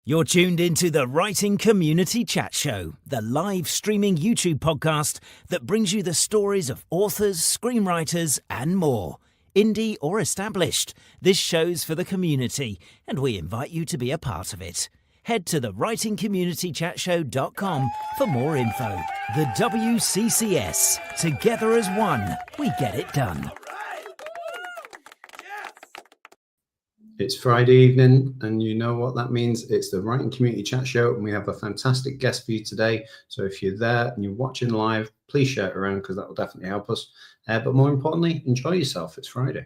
You're tuned into the Writing Community Chat Show, the live streaming YouTube podcast that brings you the stories of authors, screenwriters, and more. Indie or established, this show's for the community, and we invite you to be a part of it. Head to thewritingcommunitychatshow.com for more info. The WCCS. Together as one, we get it done. It's Friday evening, and you know what that means. It's the Writing Community Chat Show, and we have a fantastic guest for you today. So if you're there and you're watching live, please share it around because that will definitely help us. But more importantly, enjoy yourself. It's Friday.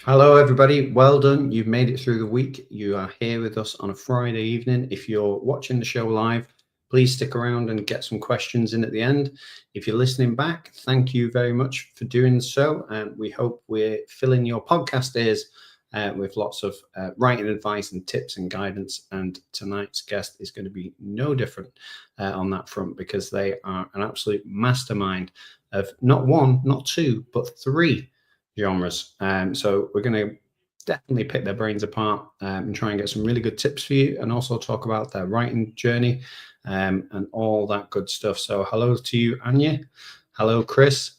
Hello, everybody. Well done. You've made it through the week. You are here with us on a Friday evening. If you're watching the show live, please stick around and get some questions in at the end. If you're listening back, thank you very much for doing so. And we hope we're filling your podcast ears with lots of writing advice and tips and guidance. And tonight's guest is going to be no different on that front, because they are an absolute mastermind of not one, not two, but three genres. So we're going to definitely pick their brains apart and try and get some really good tips for you, and also talk about their writing journey and all that good stuff. So hello to you, Anya. Hello, Chris.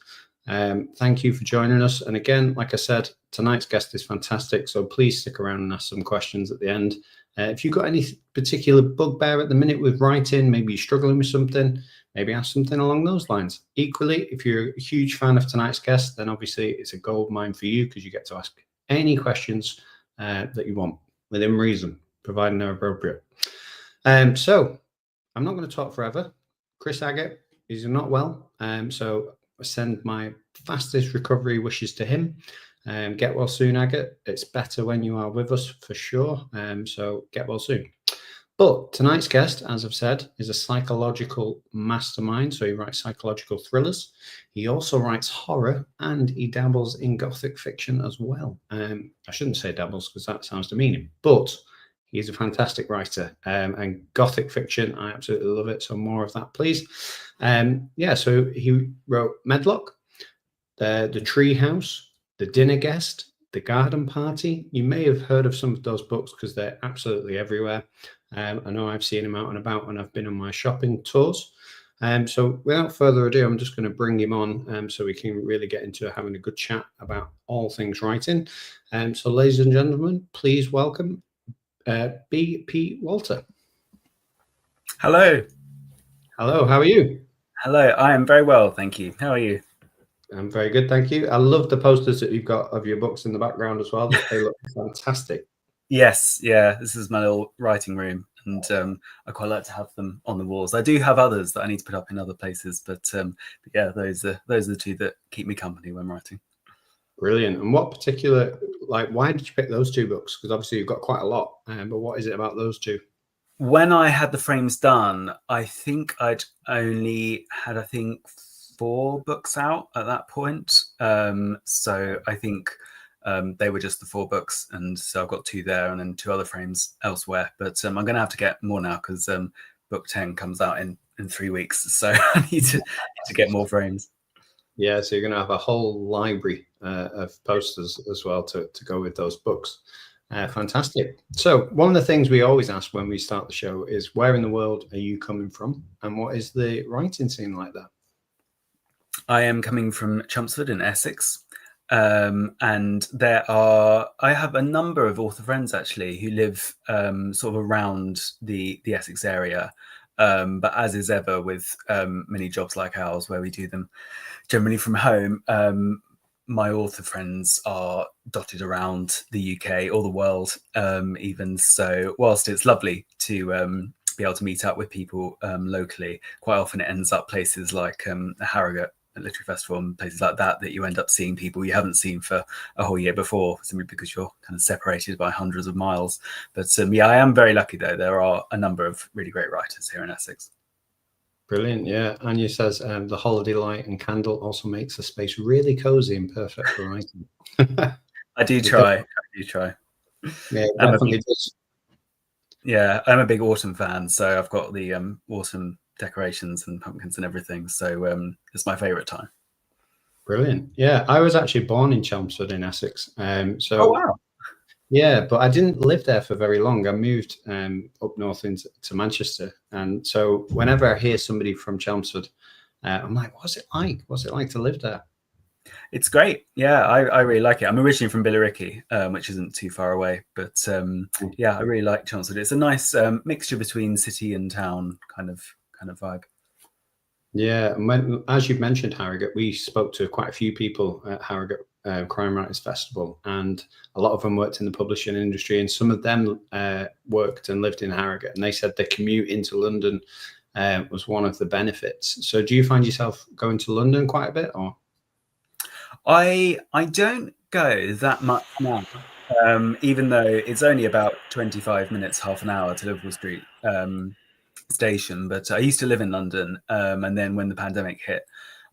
Thank you for joining us. And again, like I said, tonight's guest is fantastic. So please stick around and ask some questions at the end. If you've got any particular bugbear at the minute with writing, maybe you're struggling with something, maybe ask something along those lines. Equally, if you're a huge fan of tonight's guest, then obviously it's a gold mine for you, because you get to ask any questions that you want within reason, providing they're appropriate. So I'm not going to talk forever. Chris Agate is not well, so I send my fastest recovery wishes to him. Get well soon, Agate. It's better when you are with us, for sure. So get well soon. But tonight's guest, as I've said, is a psychological mastermind. So he writes psychological thrillers. He also writes horror, and he dabbles in gothic fiction as well. I shouldn't say dabbles, because that sounds demeaning, but he's a fantastic writer. And gothic fiction, I absolutely love it. So more of that, please. So he wrote Medlock, the Treehouse, The Dinner Guest, The Garden Party. You may have heard of some of those books because they're absolutely everywhere. I know I've seen them out and about when I've been on my shopping tours. So without further ado, I'm just going to bring him on so we can really get into having a good chat about all things writing. So ladies and gentlemen, please welcome B.P. Walter. Hello. Hello, how are you? Hello, I am very well, thank you. How are you? I'm very good, thank you. I love the posters that you've got of your books in the background as well. They look fantastic. Yes, yeah, this is my little writing room, and I quite like to have them on the walls. I do have others that I need to put up in other places, but yeah, those are the two that keep me company when writing. Brilliant. And what particular, why did you pick those two books? Because obviously you've got quite a lot, but what is it about those two? When I had the frames done, I think I'd only had, 4 books out at that point. So I think they were just the 4 books, and so I've got 2 there and then 2 other frames elsewhere. But I'm going to have to get more now, because book 10 comes out in 3 weeks, so I need to get more frames. Yeah, so you're going to have a whole library of posters as well to go with those books. Fantastic. So one of the things we always ask when we start the show is, where in the world are you coming from, and what is the writing scene like there? I am coming from Chelmsford in Essex, and I have a number of author friends actually who live sort of around the Essex area, but as is ever with many jobs like ours where we do them generally from home, my author friends are dotted around the UK or the world, even. So whilst it's lovely to be able to meet up with people locally, quite often it ends up places like Harrogate Literary Festival and places like that you end up seeing people you haven't seen for a whole year before, simply because you're kind of separated by hundreds of miles. But yeah, I am very lucky though. There are a number of really great writers here in Essex. Brilliant. Yeah. Anya says the holiday light and candle also makes the space really cozy and perfect for writing. I do try. Yeah, definitely does. Yeah, I'm a big autumn fan, so I've got the autumn decorations and pumpkins and everything. So it's my favourite time. Brilliant. Yeah, I was actually born in Chelmsford in Essex. Oh wow! Yeah, but I didn't live there for very long. I moved up north to Manchester, and so whenever I hear somebody from Chelmsford, I'm like, "What's it like? What's it like to live there?" It's great. Yeah, I really like it. I'm originally from Billericay, which isn't too far away, but yeah, I really like Chelmsford. It's a nice mixture between city and town kind of vibe. Yeah, and as you mentioned Harrogate, we spoke to quite a few people at Harrogate Crime Writers Festival, and a lot of them worked in the publishing industry, and some of them worked and lived in Harrogate, and they said the commute into London was one of the benefits. So do you find yourself going to London quite a bit, or? I don't go that much now, even though it's only about 25 minutes, half an hour to Liverpool Street station. But I used to live in London, and then when the pandemic hit,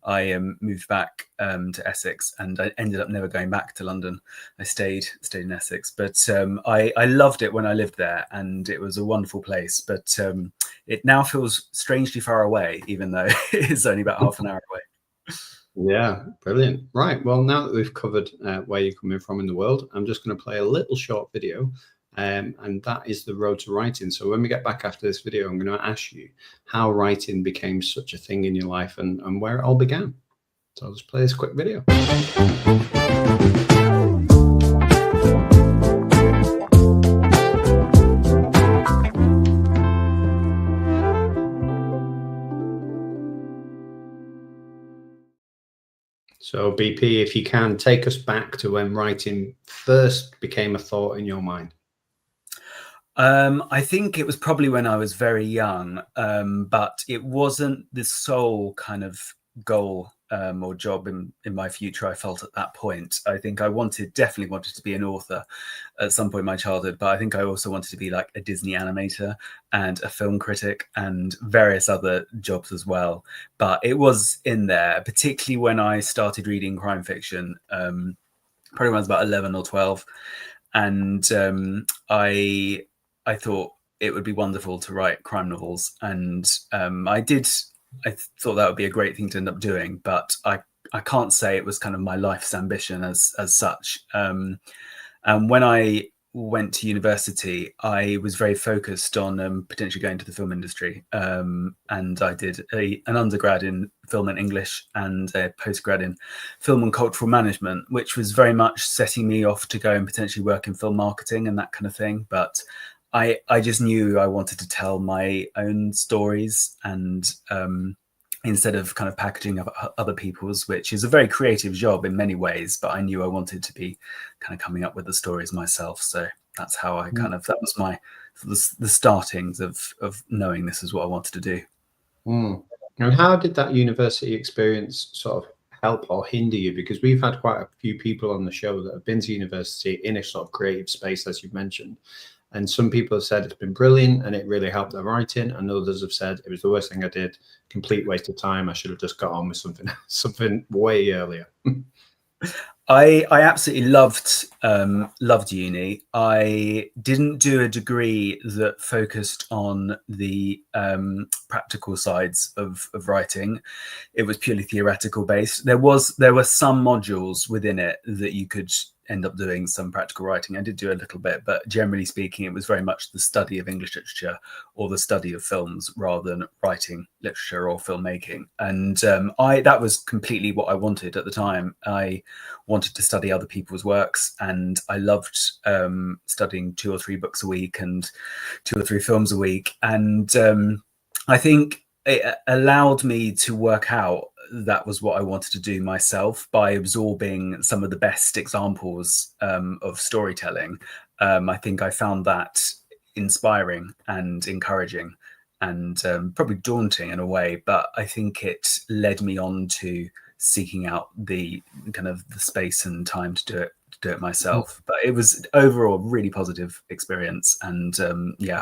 I moved back to Essex, and I ended up never going back to London. I stayed in Essex, but I loved it when I lived there, and it was a wonderful place. But it now feels strangely far away, even though it's only about half an hour away. Yeah, brilliant. Right. Well, now that we've covered where you're coming from in the world, I'm just going to play a little short video, and that is the road to writing. So when we get back after this video, I'm going to ask you how writing became such a thing in your life and where it all began. So I'll just play this quick video. So BP, if you can, take us back to when writing first became a thought in your mind. I think it was probably when I was very young, but it wasn't the sole kind of goal or job in my future I felt at that point. I think I definitely wanted to be an author at some point in my childhood, but I think I also wanted to be like a Disney animator and a film critic and various other jobs as well. But it was in there, particularly when I started reading crime fiction, probably when I was about 11 or 12. And I thought it would be wonderful to write crime novels, and I thought that would be a great thing to end up doing, but I can't say it was kind of my life's ambition as such. And when I went to university, I was very focused on potentially going to the film industry, and I did an undergrad in film and English and a postgrad in film and cultural management, which was very much setting me off to go and potentially work in film marketing and that kind of thing. But I just knew I wanted to tell my own stories, and instead of kind of packaging up other people's, which is a very creative job in many ways, but I knew I wanted to be kind of coming up with the stories myself. So that's how I that was the startings of knowing this is what I wanted to do. And how did that university experience sort of help or hinder you? Because we've had quite a few people on the show that have been to university in a sort of creative space, as you've mentioned. And some people have said it's been brilliant and it really helped their writing. And others have said it was the worst thing I did, complete waste of time. I should have just got on with something way earlier. I absolutely loved uni. I didn't do a degree that focused on the practical sides of writing. It was purely theoretical based. There were some modules within it that you could end up doing some practical writing. I did do a little bit, but generally speaking, it was very much the study of English literature or the study of films rather than writing literature or filmmaking. And that was completely what I wanted at the time. I wanted to study other people's works, and I loved studying 2 or 3 books a week and 2 or 3 films a week. And I think it allowed me to work out that was what I wanted to do myself by absorbing some of the best examples of storytelling. I think I found that inspiring and encouraging and probably daunting in a way, but I think it led me on to seeking out the kind of the space and time to do it myself. But it was overall a really positive experience, and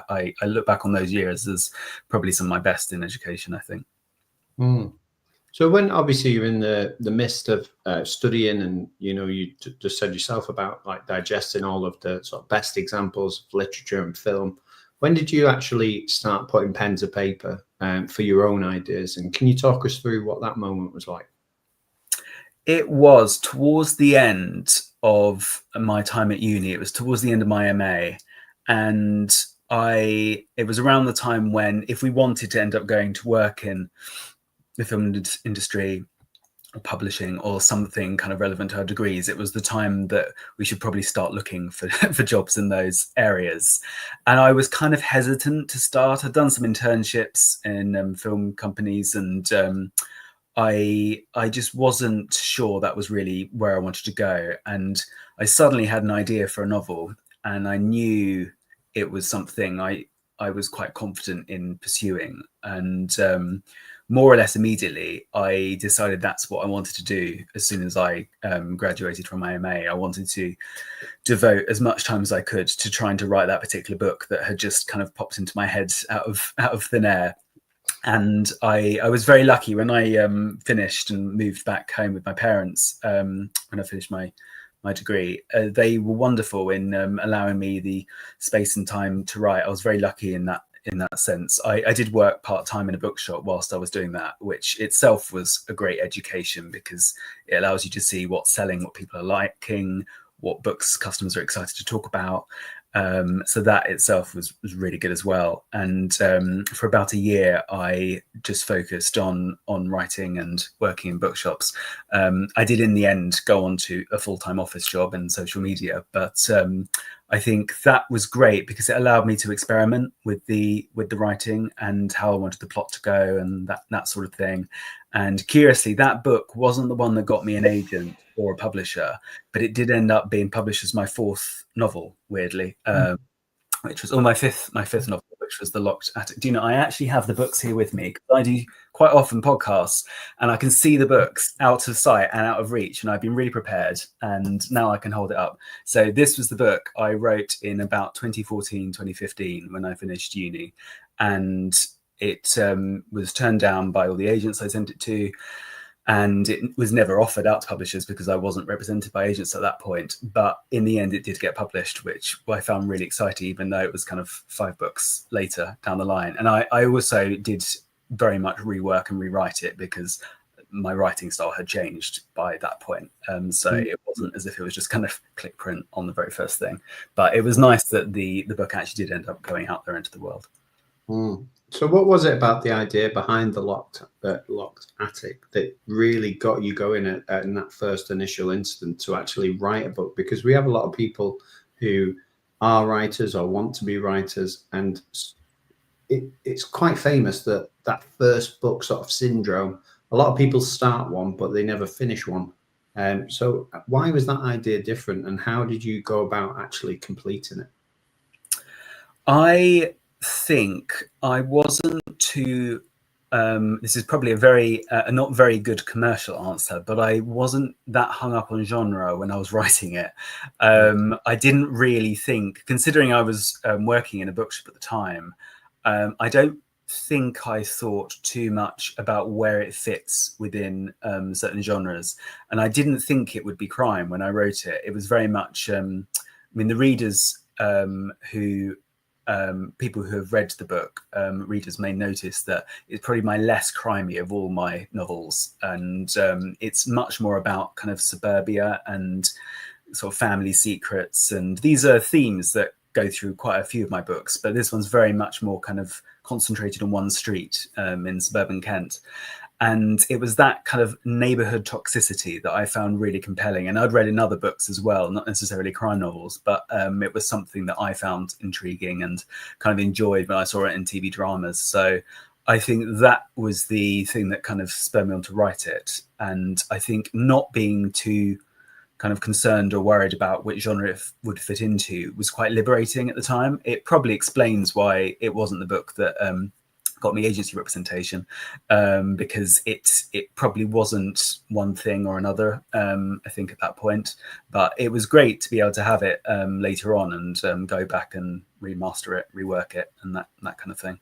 I look back on those years as probably some of my best in education, I think. So when obviously you're in the midst of studying, and you just said yourself about like digesting all of the sort of best examples of literature and film, when did you actually start putting pen to paper for your own ideas? And can you talk us through what that moment was like? It was towards the end of my time at uni. It was towards the end of my MA, and it was around the time when, if we wanted to end up going to work in the film industry or publishing or something kind of relevant to our degrees, it was the time that we should probably start looking for for jobs in those areas. And I was kind of hesitant to start. I'd done some internships in film companies, and I just wasn't sure that was really where I wanted to go. And I suddenly had an idea for a novel, and I knew it was something I was quite confident in pursuing. And more or less immediately, I decided that's what I wanted to do. As soon as I graduated from my MA, I wanted to devote as much time as I could to trying to write that particular book that had just kind of popped into my head out of thin air. And I was very lucky when I finished and moved back home with my parents. When I finished my degree, they were wonderful in allowing me the space and time to write. I was very lucky in that sense. I did work part-time in a bookshop whilst I was doing that, which itself was a great education, because it allows you to see what's selling, what people are liking, what books customers are excited to talk about. So that itself was really good as well. And for about a year, I just focused on writing and working in bookshops. I did in the end go on to a full-time office job in social media, but I think that was great because it allowed me to experiment with the writing and how I wanted the plot to go and that sort of thing. And curiously, that book wasn't the one that got me an agent or a publisher, but it did end up being published as my fourth novel, weirdly, which was my fifth novel, which was The Locked Attic. Do you know, I actually have the books here with me, because I do quite often podcasts and I can see the books out of sight and out of reach, and I've been really prepared, and now I can hold it up. So this was the book I wrote in about 2014, 2015 when I finished uni, and it was turned down by all the agents I sent it to. And it was never offered out to publishers because I wasn't represented by agents at that point. But in the end, it did get published, which I found really exciting, even though it was kind of 5 books later down the line. And I also did very much rework and rewrite it because my writing style had changed by that point. So it wasn't as if it was just kind of click print on the very first thing. But it was nice that the book actually did end up going out there into the world. So what was it about the idea behind the locked attic that really got you going in that first initial instant to actually write a book? Because we have a lot of people who are writers or want to be writers, and it's quite famous that first book sort of syndrome. A lot of people start one, but they never finish one. So why was that idea different, and how did you go about actually completing it? I think I wasn't too this is probably a very not very good commercial answer, but I wasn't that hung up on genre when I was writing it. I didn't really think, considering I was working in a bookshop at the time, I don't think I thought too much about where it fits within certain genres, and I didn't think it would be crime when I wrote it. It was very much I mean, the readers who people who have read the book, readers may notice that it's probably my less crimey of all my novels, and it's much more about kind of suburbia and sort of family secrets, and these are themes that go through quite a few of my books, but this one's very much more kind of concentrated on one street in suburban Kent. And it was that kind of neighborhood toxicity that I found really compelling. And I'd read in other books as well, not necessarily crime novels, but it was something that I found intriguing and kind of enjoyed when I saw it in TV dramas. So I think that was the thing that kind of spurred me on to write it. And I think not being too kind of concerned or worried about which genre it would fit into was quite liberating at the time. It probably explains why it wasn't the book that got me agency representation, because it probably wasn't one thing or another, I think, at that point. But it was great to be able to have it later on and go back and remaster it, rework it, and that kind of thing.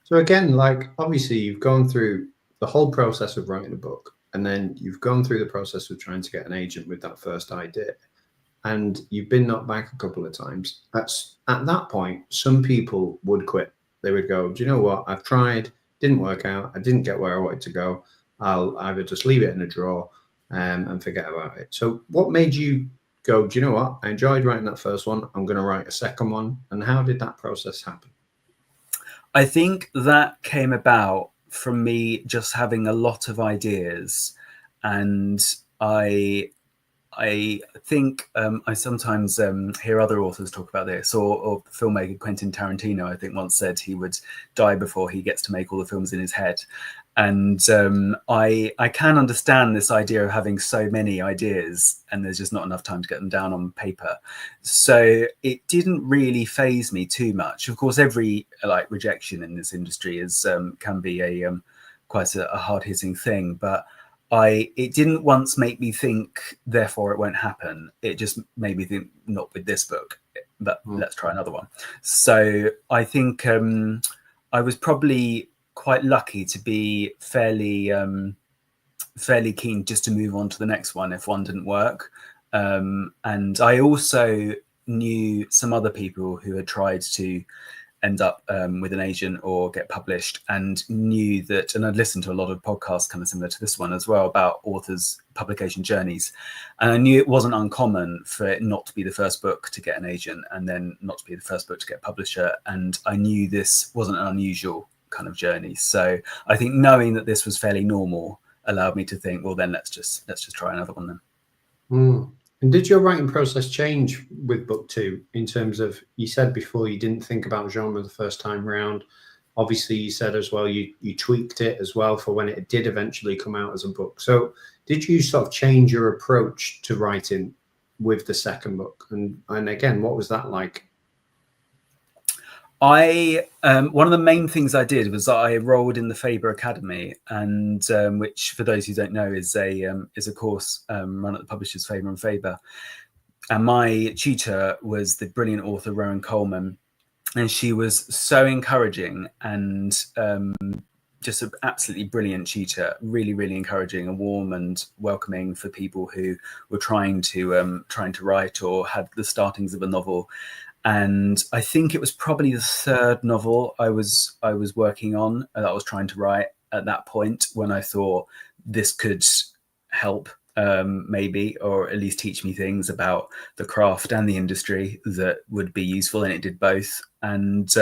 So again, like, obviously you've gone through the whole process of writing a book, and then you've gone through the process of trying to get an agent with that first idea. and you've been knocked back a couple of times, at that point, some people would quit. They would go, do you know what? I've tried, didn't work out. I didn't get where I wanted to go. I'll either just leave it in a drawer and forget about it. So what made you go, do you know what? I enjoyed writing that first one. I'm going to write a second one. And how did that process happen? I think that came about from me just having a lot of ideas, and I think I sometimes hear other authors talk about this, or filmmaker Quentin Tarantino, I think, once said he would die before he gets to make all the films in his head. And I can understand this idea of having so many ideas and there's just not enough time to get them down on paper. So it didn't really faze me too much. Of course, every rejection in this industry is can be a quite a hard-hitting thing, but it didn't once make me think, therefore it won't happen. It just made me think, not with this book, but let's try another one. So I think I was probably quite lucky to be fairly keen just to move on to the next one if one didn't work. And I also knew some other people who had tried to end up with an agent or get published, and knew that, and I'd listened to a lot of podcasts kind of similar to this one as well about authors' publication journeys, and I knew it wasn't uncommon for it not to be the first book to get an agent and then not to be the first book to get a publisher, and I knew this wasn't an unusual kind of journey. So I think knowing that this was fairly normal allowed me to think, well, then let's just try another one then. And did your writing process change with book 2 in terms of, you said before you didn't think about genre the first time round. Obviously, you said as well, you tweaked it as well for when it did eventually come out as a book. So did you sort of change your approach to writing with the second book? And again, what was that like? One of the main things I did was I enrolled in the Faber Academy, and which, for those who don't know, is a course run at the publishers Faber and Faber. And my tutor was the brilliant author Rowan Coleman, and she was so encouraging and just an absolutely brilliant tutor, really, really encouraging and warm and welcoming for people who were trying to write or had the startings of a novel. And I think it was probably the third novel I was working on that I was trying to write at that point when I thought this could help maybe, or at least teach me things about the craft and the industry that would be useful, and it did both. And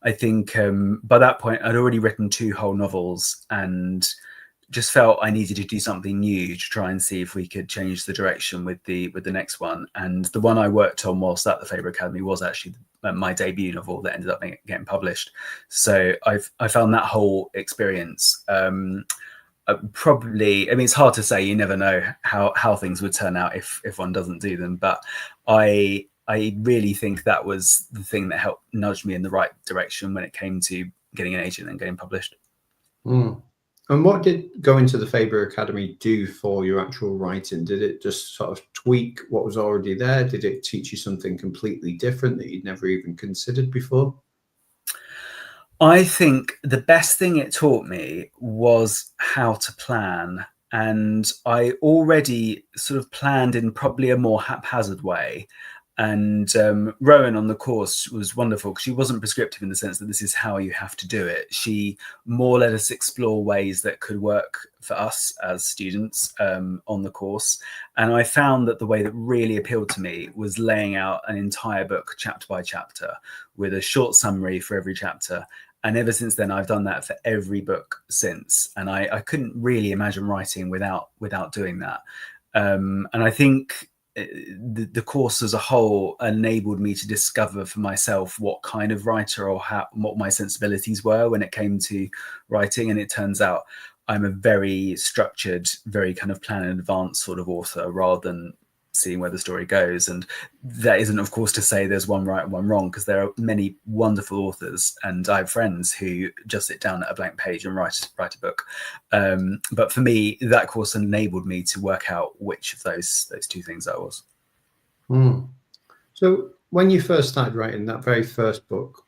I think by that point I'd already written 2 whole novels and just felt I needed to do something new to try and see if we could change the direction with the next one. And the one I worked on whilst at the Faber Academy was actually my debut novel that ended up getting published. So I found that whole experience probably, I mean, it's hard to say, you never know how things would turn out if one doesn't do them, but I really think that was the thing that helped nudge me in the right direction when it came to getting an agent and getting published. And what did going to the Faber Academy do for your actual writing? Did it just sort of tweak what was already there? Did it teach you something completely different that you'd never even considered before? I think the best thing it taught me was how to plan. And I already sort of planned in probably a more haphazard way. And Rowan on the course was wonderful because she wasn't prescriptive in the sense that this is how you have to do it. She more let us explore ways that could work for us as students on the course. And I found that the way that really appealed to me was laying out an entire book chapter by chapter with a short summary for every chapter. And ever since then, I've done that for every book since. And I couldn't really imagine writing without doing that. And I think the course as a whole enabled me to discover for myself what kind of writer or what my sensibilities were when it came to writing. And it turns out I'm a very structured, very kind of plan in advance sort of author, rather than seeing where the story goes. And that isn't, of course, to say there's one right and one wrong, because there are many wonderful authors, and I have friends who just sit down at a blank page and write a book. But for me, that course enabled me to work out which of those 2 things I was. So when you first started writing that very first book,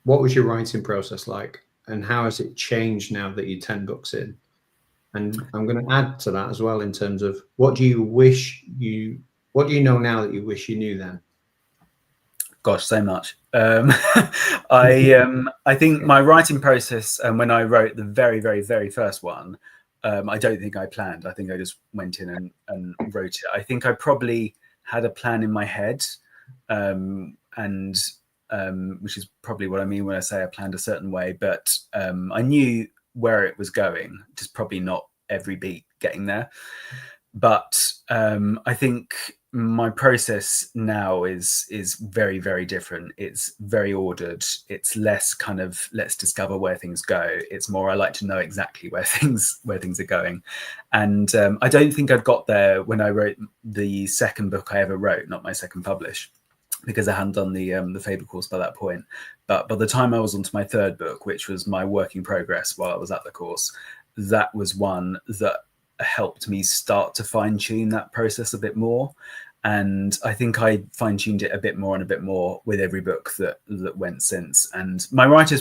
what was your writing process like, and how has it changed now that you're 10 books in? And I'm going to add to that as well in terms of, what do you wish you What do you know now that you wish you knew then? Gosh, so much. I think my writing process, and when I wrote the very, very, very first one, I don't think I planned. I think I just went in and wrote it. I think I probably had a plan in my head, and which is probably what I mean when I say I planned a certain way. But I knew where it was going, just probably not every beat getting there. But I think my process now is very, very different. It's very ordered. It's less kind of let's discover where things go. It's more I like to know exactly where things are going. And I don't think I'd got there when I wrote the second book I ever wrote, not my second publish, because I hadn't done the Faber course by that point. But by the time I was onto my third book, which was my work in progress while I was at the course, that was one that helped me start to fine-tune that process a bit more. And I think I fine-tuned it a bit more and a bit more with every book that went since. And my writing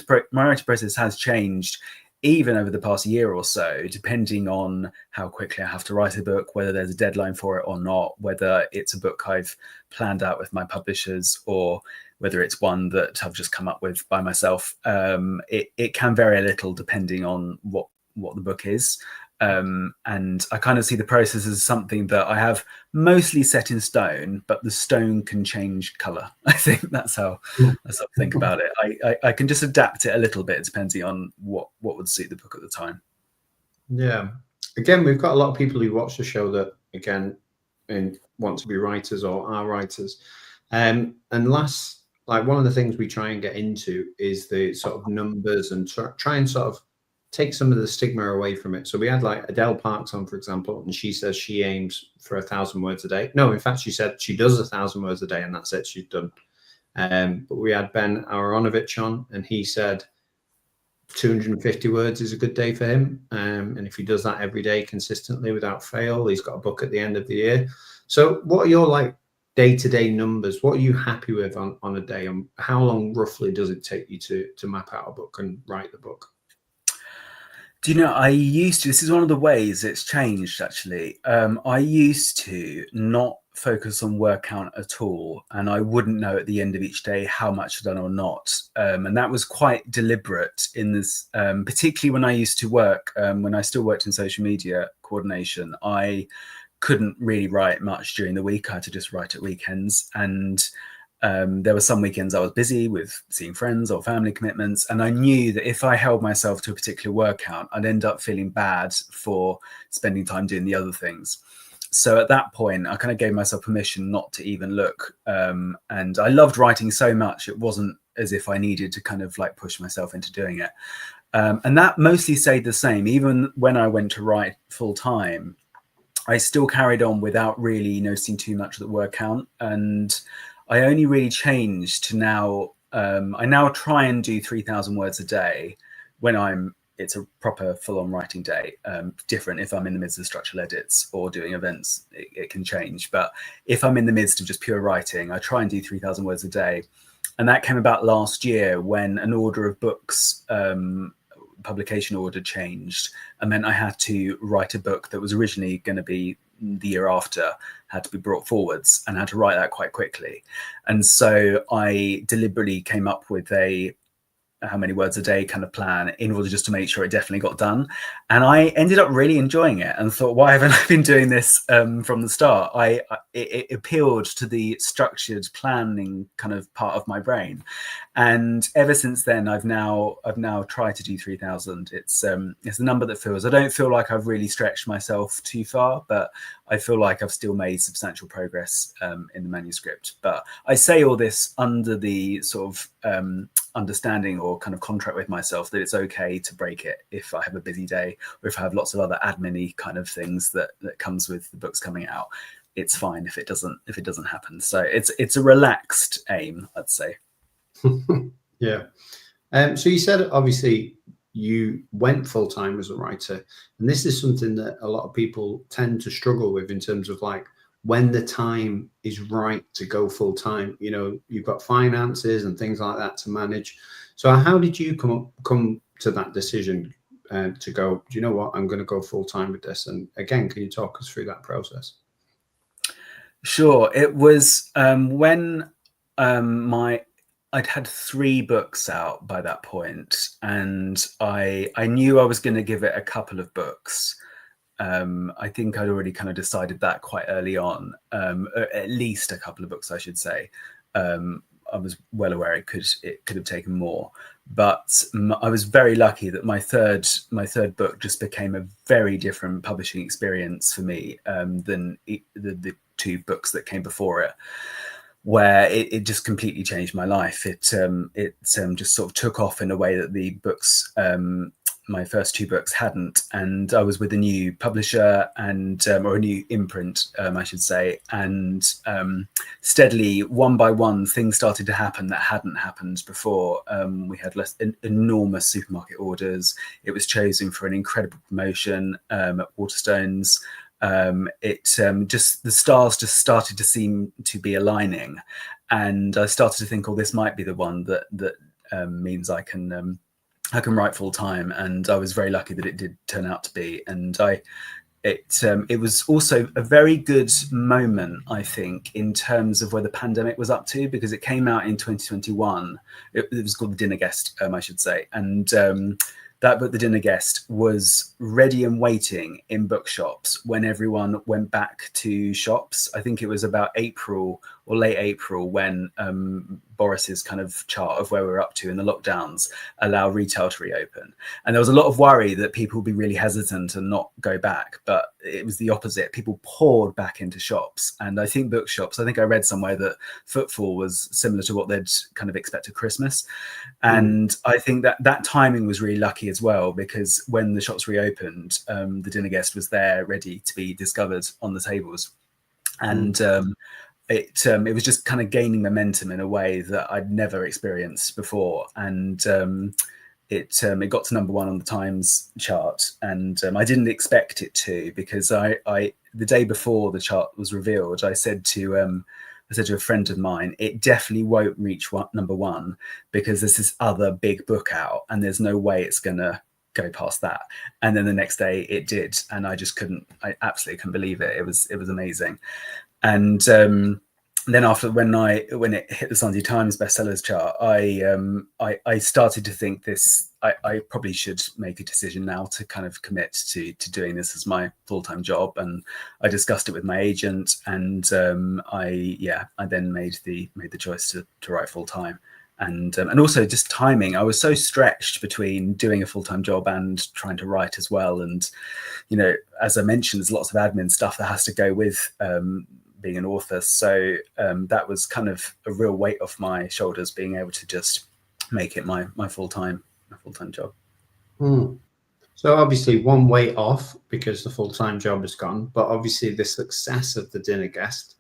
process has changed even over the past year or so, depending on how quickly I have to write a book, whether there's a deadline for it or not, whether it's a book I've planned out with my publishers or whether it's one that I've just come up with by myself. It can vary a little depending on what the book is. And I kind of see the process as something that I have mostly set in stone, but the stone can change color. I think that's how I sort of think about it. I can just adapt it a little bit depending on what would suit the book at the time. Yeah. Again, we've got a lot of people who watch the show that, again, want to be writers or are writers. And one of the things we try and get into is the sort of numbers and try and sort of take some of the stigma away from it. So we had like Adele Parks on, for example, and she says she aims for 1,000 words a day. No, in fact, she said she does 1,000 words a day and that's it, she's done. But we had Ben Aronovich on and he said 250 words is a good day for him. And if he does that every day consistently without fail, he's got a book at the end of the year. So what are your like day-to-day numbers? What are you happy with on a day? And how long roughly does it take you to map out a book and write the book? Do you know, this is one of the ways it's changed actually. I used to not focus on word count at all, and I wouldn't know at the end of each day how much I'd done or not. And that was quite deliberate in this, particularly when I used to work, when I still worked in social media coordination, I couldn't really write much during the week. I had to just write at weekends. And there were some weekends I was busy with seeing friends or family commitments. And I knew that if I held myself to a particular word count, I'd end up feeling bad for spending time doing the other things. So at that point, I kind of gave myself permission not to even look. And I loved writing so much. It wasn't as if I needed to kind of like push myself into doing it. And that mostly stayed the same. Even when I went to write full time, I still carried on without really noticing too much of the word count. And I only really changed to now. I now try and do 3,000 words a day when it's a proper full-on writing day. Different if I'm in the midst of structural edits or doing events, it can change. But if I'm in the midst of just pure writing, I try and do 3,000 words a day. And that came about last year when an order of books, publication order changed and meant I had to write a book that was originally going to be the year after, had to be brought forwards, and had to write that quite quickly. And so I deliberately came up with a how many words a day kind of plan in order just to make sure it definitely got done. And I ended up really enjoying it and thought, why haven't I been doing this from the start? It appealed to the structured planning kind of part of my brain. And ever since then, I've now tried to do 3,000. It's a number that I don't feel like I've really stretched myself too far, but I feel like I've still made substantial progress in the manuscript. But I say all this under the sort of understanding or kind of contract with myself that it's okay to break it if I have a busy day or if I have lots of other admin-y kind of things that comes with the books coming out. It's fine if it doesn't happen. So it's a relaxed aim, I'd say. Yeah. So you said obviously you went full-time as a writer, and this is something that a lot of people tend to struggle with in terms of like when the time is right to go full-time. You know, you've got finances and things like that to manage. So how did you come to that decision to go, do you know what, I'm going to go full-time with this? And again, can you talk us through that process? Sure. It was when I'd had 3 books out by that point, and I knew I was going to give it a couple of books. I think I'd already kind of decided that quite early on, at least a couple of books, I should say. I was well aware it could have taken more, but I was very lucky that my third book just became a very different publishing experience for me than the 2 books that came before it, where it just completely changed my life. It just sort of took off in a way that the books, my first 2 books, hadn't. And I was with a new publisher and or a new imprint, I should say, and steadily, one by one, things started to happen that hadn't happened before. We had enormous supermarket orders. It was chosen for an incredible promotion at Waterstones. Just the stars just started to seem to be aligning, and I started to think, oh, this might be the one that means I can write full time. And I was very lucky that it did turn out to be. And it was also a very good moment, I think, in terms of where the pandemic was up to, because it came out in 2021. It was called The Dinner Guest, I should say, and that book, The Dinner Guest, was ready and waiting in bookshops when everyone went back to shops. I think it was about April or late April when Boris's kind of chart of where we're up to in the lockdowns allow retail to reopen. And there was a lot of worry that people would be really hesitant and not go back, but it was the opposite. People poured back into shops. And I think bookshops, I think I read somewhere that footfall was similar to what they'd kind of expect at Christmas. And I think that timing was really lucky as well, because when the shops reopened, The Dinner Guest was there ready to be discovered on the tables. And it was just kind of gaining momentum in a way that I'd never experienced before. And it got to number 1 on the Times chart, and I didn't expect it to, because I the day before the chart was revealed, I said to a friend of mine, it definitely won't reach number 1 because there's this other big book out, and there's no way it's gonna go past that. And then the next day it did, and I absolutely couldn't believe it. It was amazing. And then after, when it hit the Sunday Times bestsellers chart, I started to think I probably should make a decision now to kind of commit to doing this as my full-time job. And I discussed it with my agent, and I then made the choice to write full-time. And also just timing. I was so stretched between doing a full-time job and trying to write as well. And, as I mentioned, there's lots of admin stuff that has to go with being an author. So that was kind of a real weight off my shoulders, being able to just make it my full-time job. So obviously one weight off because the full-time job is gone, but obviously the success of The Dinner Guest,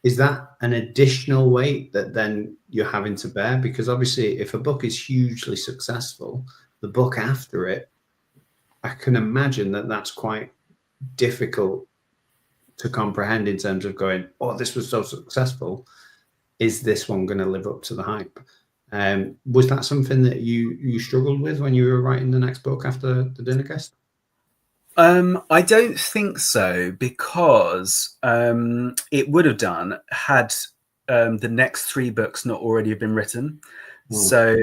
is that an additional weight that then you're having to bear? Because obviously if a book is hugely successful, the book after it, I can imagine that's quite difficult to comprehend in terms of going, oh, this was so successful. Is this one going to live up to the hype? Was that something that you struggled with when you were writing the next book after The Dinner Guest? I don't think so, because it would have done had the next 3 books not already have been written. So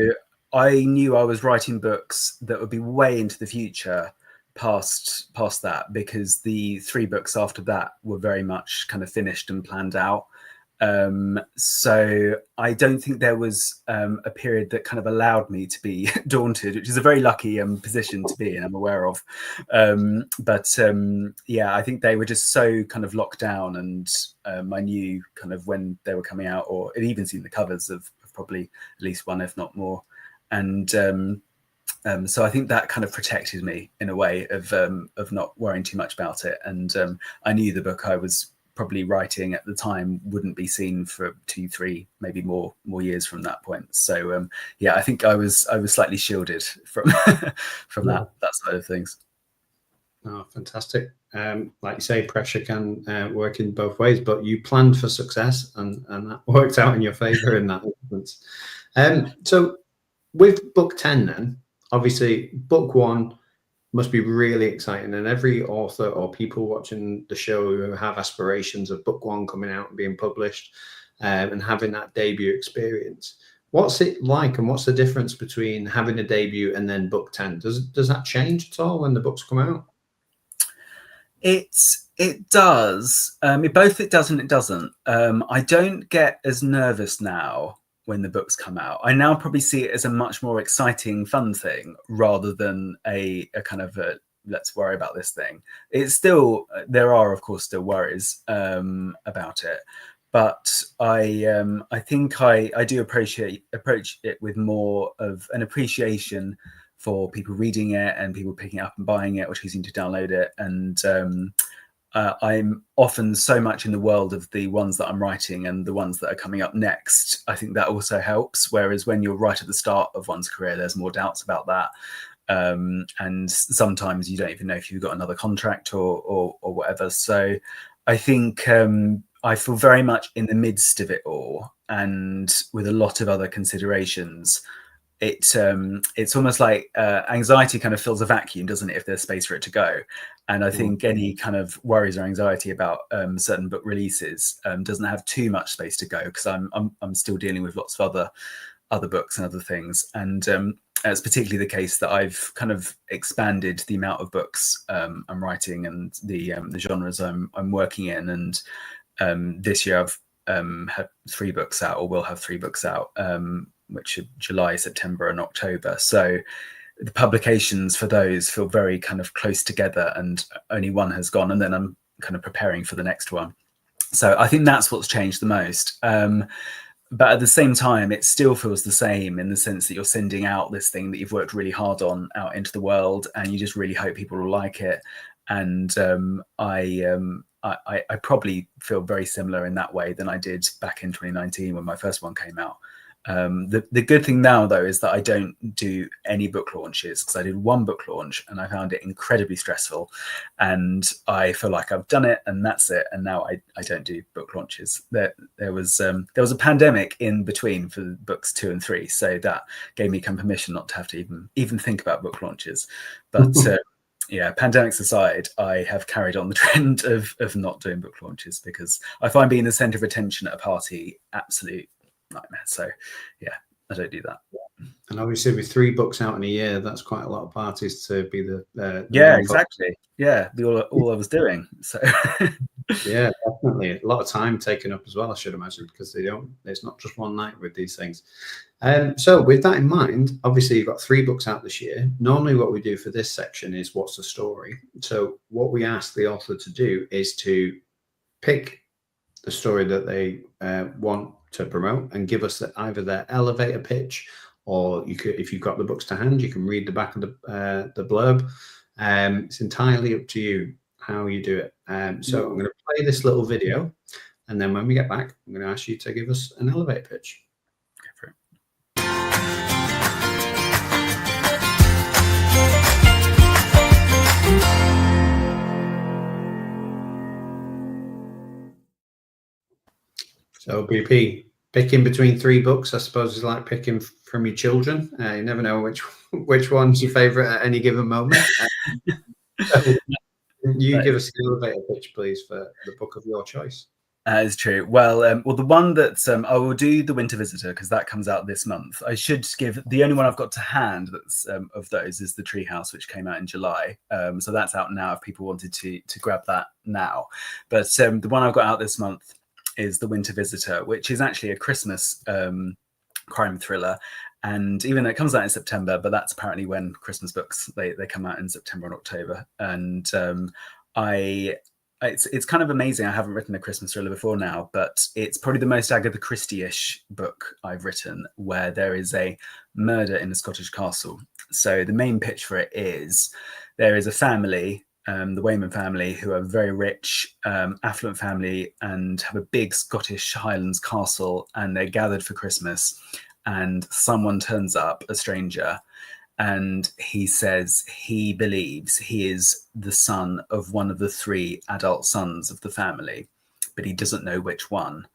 I knew I was writing books that would be way into the future past that, because the 3 books after that were very much kind of finished and planned out. So I don't think there was a period that kind of allowed me to be daunted, which is a very lucky position to be in, I'm aware of. But I think they were just so kind of locked down, and I knew kind of when they were coming out, or I'd even seen the covers of probably at least one, if not more. And so I think that kind of protected me in a way of not worrying too much about it. And I knew the book I was probably writing at the time wouldn't be seen for 2, 3, maybe more years from that point. So I think I was slightly shielded from that side of things. Oh, fantastic. Like you say, pressure can work in both ways, but you planned for success, and that worked out in your favor in that instance. So with book 10 then, obviously book 1, must be really exciting. And every author or people watching the show who have aspirations of book one coming out and being published, and having that debut experience, what's it like, and what's the difference between having a debut and then book 10? Does that change at all when the books come out? It does. It does and it doesn't. I don't get as nervous now when the books come out. I now probably see it as a much more exciting, fun thing rather than a kind of a let's worry about this thing. It's still, there are of course still worries about it, but I think I do approach it with more of an appreciation for people reading it and people picking it up and buying it or choosing to download it. And I'm often so much in the world of the ones that I'm writing and the ones that are coming up next. I think that also helps. Whereas when you're right at the start of one's career, there's more doubts about that. And sometimes you don't even know if you've got another contract or whatever. So I think I feel very much in the midst of it all, and with a lot of other considerations. It's almost like anxiety kind of fills a vacuum, doesn't it, if there's space for it to go. And I think any kind of worries or anxiety about certain book releases doesn't have too much space to go, because I'm still dealing with lots of other books and other things. And it's particularly the case that I've kind of expanded the amount of books I'm writing and the genres I'm working in. And this year I've had 3 books out, or will have 3 books out, which are July, September and October. So the publications for those feel very kind of close together, and only one has gone, and then I'm kind of preparing for the next one. So I think that's what's changed the most. But at the same time, it still feels the same, in the sense that you're sending out this thing that you've worked really hard on out into the world, and you just really hope people will like it. And I probably feel very similar in that way than I did back in 2019 when my first one came out. The good thing now, though, is that I don't do any book launches, because I did one book launch and I found it incredibly stressful, and I feel like I've done it and that's it. And now I don't do book launches. There was a pandemic in between for books 2 and 3, so that gave me permission not to have to even think about book launches. But yeah, pandemics aside, I have carried on the trend of not doing book launches, because I find being the center of attention at a party absolute nightmare. So yeah, I don't do that. And obviously with 3 books out in a year, that's quite a lot of parties to be the yeah, exactly. Yeah, all I was doing. So yeah, definitely a lot of time taken up as well, I should imagine, because it's not just one night with these things. So with that in mind, obviously you've got 3 books out this year. Normally what we do for this section is what's the story. So what we ask the author to do is to pick the story that they want to promote and give us either their elevator pitch, or you could, if you've got the books to hand, you can read the back of the blurb. It's entirely up to you how you do it. So I'm going to play this little video, and then when we get back, I'm going to ask you to give us an elevator pitch. Go for it. So BP, picking between 3 books, I suppose, is like picking from your children. You never know which one's your favourite at any given moment. So you give us the elevator pitch, please, for the book of your choice. That is true. Well, the one that I will do, The Winter Visitor, because that comes out this month. I should give, the only one I've got to hand that's of those is The Treehouse, which came out in July. So that's out now if people wanted to grab that now. But the one I've got out this month is The Winter Visitor, which is actually a Christmas crime thriller. And even though it comes out in September, but that's apparently when Christmas books, they come out in September and October. And it's kind of amazing. I haven't written a Christmas thriller before now, but it's probably the most Agatha Christie-ish book I've written, where there is a murder in a Scottish castle. So the main pitch for it is there is a family, the Wayman family, who are very rich, affluent family, and have a big Scottish Highlands castle, and they're gathered for Christmas. And someone turns up, a stranger, and he says he believes he is the son of one of the 3 adult sons of the family, but he doesn't know which one.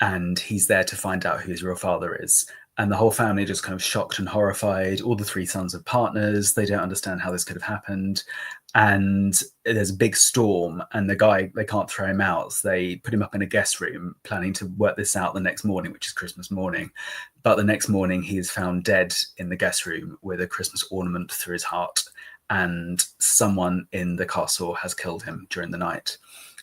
And he's there to find out who his real father is. and the whole family just kind of shocked and horrified. All the three sons are partners. They don't understand how this could have happened. And there's a big storm, and the guy, they can't throw him out. So they put him up in a guest room, planning to work this out the next morning, which is Christmas morning. But the next morning, he is found dead in the guest room with a Christmas ornament through his heart. And someone in the castle has killed him during the night.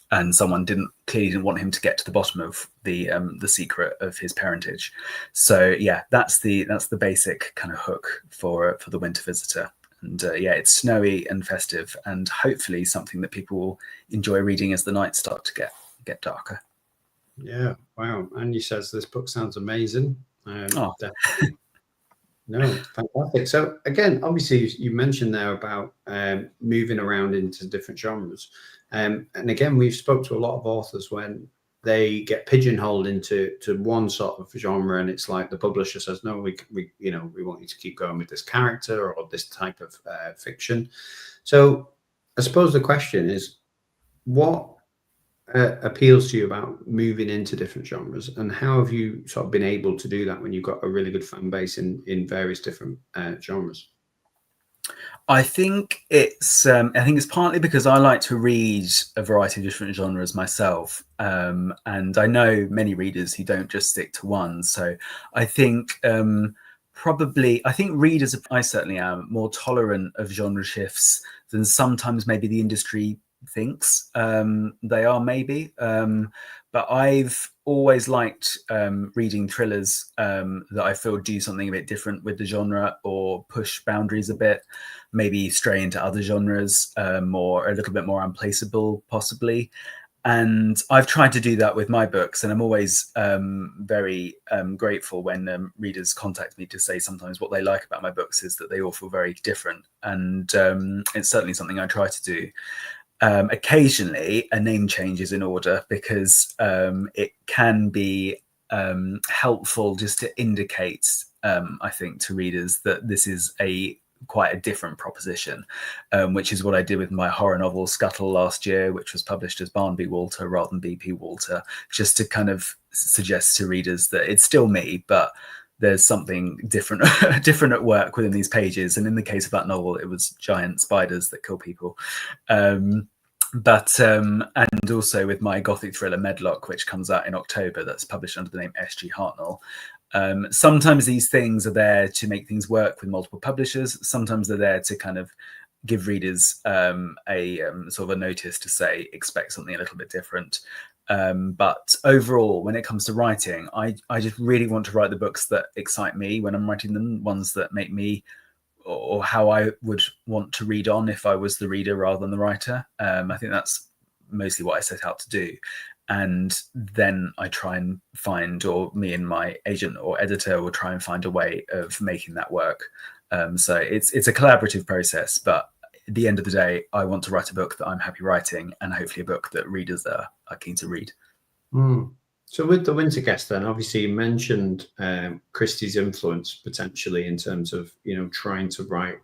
And someone clearly didn't want him to get to the bottom of the secret of his parentage. So yeah, that's the basic kind of hook for the winter visitor. And yeah, it's snowy and festive, and hopefully something that people will enjoy reading as the nights start to get darker. Yeah, wow. Andy says this book sounds amazing. No, fantastic. So again, obviously you mentioned there about moving around into different genres. And again, we've spoke to a lot of authors when they get pigeonholed into one sort of genre, and it's like the publisher says, no, we want you to keep going with this character or this type of fiction. So I suppose the question is, what appeals to you about moving into different genres, and how have you sort of been able to do that when you've got a really good fan base in various different genres? I think it's partly because I like to read a variety of different genres myself, and I know many readers who don't just stick to one. So I think readers, I certainly am, more tolerant of genre shifts than sometimes maybe the industry thinks they are, maybe. But I've always liked reading thrillers that I feel do something a bit different with the genre, or push boundaries a bit, maybe stray into other genres, or a little bit more unplaceable, possibly. And I've tried to do that with my books, and I'm always very grateful when readers contact me to say sometimes what they like about my books is that they all feel very different. And it's certainly something I try to do. Occasionally a name change is in order, because it can be helpful just to indicate, I think, to readers that this is quite a different proposition, which is what I did with my horror novel Scuttle last year, which was published as Barnaby Walter rather than BP Walter, just to kind of suggest to readers that it's still me, but there's something different at work within these pages. And in the case of that novel, it was giant spiders that kill people. And also with my gothic thriller Medlock, which comes out in October, that's published under the name S.G. Hartnell. Sometimes these things are there to make things work with multiple publishers. Sometimes they're there to kind of give readers a sort of a notice to say, expect something a little bit different. But overall, when it comes to writing, I just really want to write the books that excite me when I'm writing them, ones that make me, or how I would want to read on if I was the reader rather than the writer. I think that's mostly what I set out to do. And then I try and find, or me and my agent or editor will try and find a way of making that work. So it's a collaborative process, but at the end of the day, I want to write a book that I'm happy writing, and hopefully a book that readers are keen to read. So with the winter guest, then obviously you mentioned Christie's influence potentially in terms of, trying to write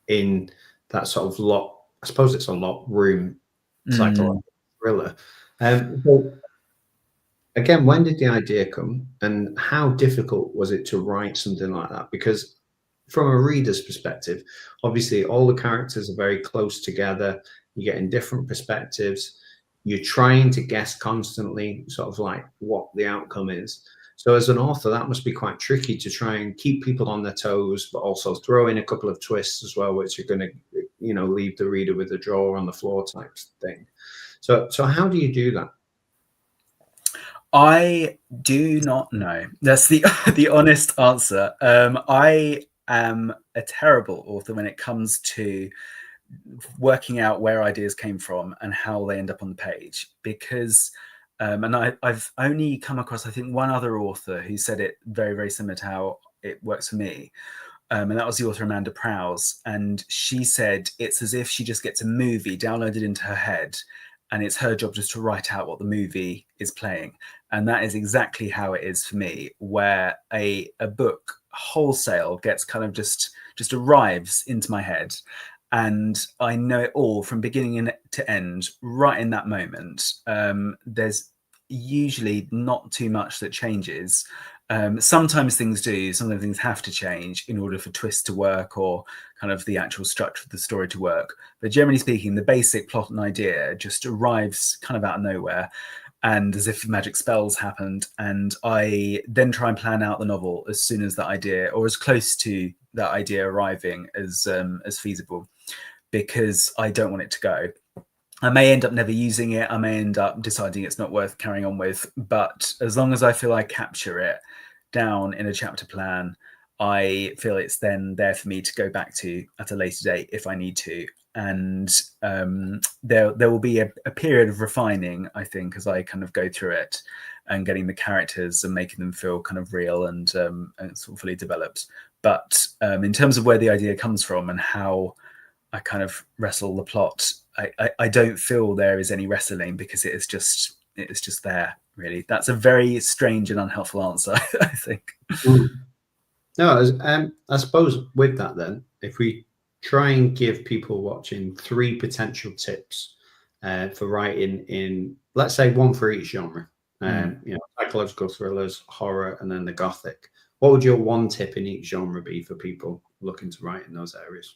in that sort of lot. I suppose it's a lot room psychological thriller. So again, when did the idea come, and how difficult was it to write something like that? Because from a reader's perspective, obviously all the characters are very close together. You're getting different perspectives. You're trying to guess constantly, sort of like what the outcome is. So as an author, that must be quite tricky to try and keep people on their toes, but also throw in a couple of twists as well, which are going to, leave the reader with a jaw on the floor type thing. So how do you do that? I do not know. That's the honest answer. I am a terrible author when it comes to working out where ideas came from and how they end up on the page, because and I've only come across, I think, one other author who said it very, very similar to how it works for me. And that was the author Amanda Prowse. And she said it's as if she just gets a movie downloaded into her head, and it's her job just to write out what the movie is playing. And that is exactly how it is for me, where a book wholesale gets kind of just arrives into my head, and I know it all from beginning to end right in that moment. There's usually not too much that changes. Sometimes things do, sometimes things have to change in order for twists to work or kind of the actual structure of the story to work. But generally speaking, the basic plot and idea just arrives kind of out of nowhere and as if magic spells happened. And I then try and plan out the novel as soon as that idea, or as close to that idea arriving as feasible, because I don't want it to go. I may end up never using it. I may end up deciding it's not worth carrying on with. But as long as I feel I capture it down in a chapter plan, I feel it's then there for me to go back to at a later date if I need to. And there will be a period of refining, I think, as I kind of go through it and getting the characters and making them feel kind of real and sort of fully developed. But in terms of where the idea comes from and how I kind of wrestle the plot, I don't feel there is any wrestling, because it is just there, really. That's a very strange and unhelpful answer, I think. No, I suppose with that then, if we try and give people watching 3 potential tips for writing in, let's say, one for each genre, psychological thrillers, horror, and then the gothic, what would your one tip in each genre be for people looking to write in those areas?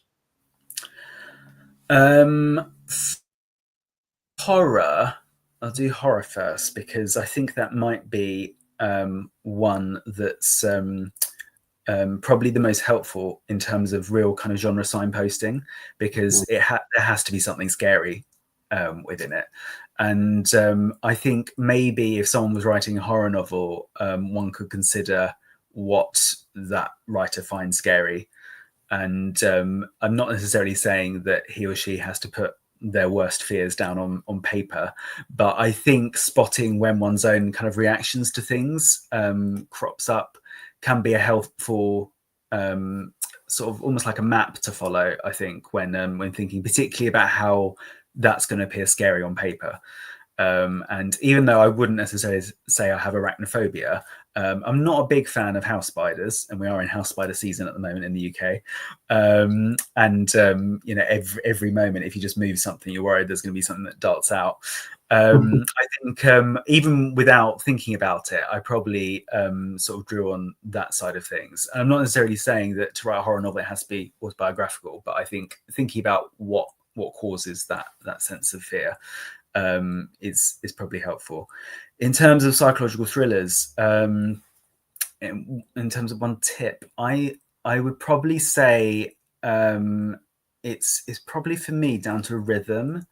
Horror, I'll do horror first, because I think that might be one that's probably the most helpful in terms of real kind of genre signposting, because there has to be something scary within it. And I think maybe if someone was writing a horror novel, one could consider what that writer finds scary. And I'm not necessarily saying that he or she has to put their worst fears down on paper, but I think spotting when one's own kind of reactions to things crops up can be a helpful sort of almost like a map to follow, I think, when thinking particularly about how that's going to appear scary on paper. And even though I wouldn't necessarily say I have arachnophobia, I'm not a big fan of house spiders, and we are in house spider season at the moment in the UK. Every moment, if you just move something, you're worried there's going to be something that darts out. I think even without thinking about it, I probably sort of drew on that side of things. And I'm not necessarily saying that to write a horror novel it has to be autobiographical, but I think thinking about what causes that sense of fear is probably helpful. In terms of psychological thrillers, in terms of one tip, I would probably say it's probably for me down to rhythm,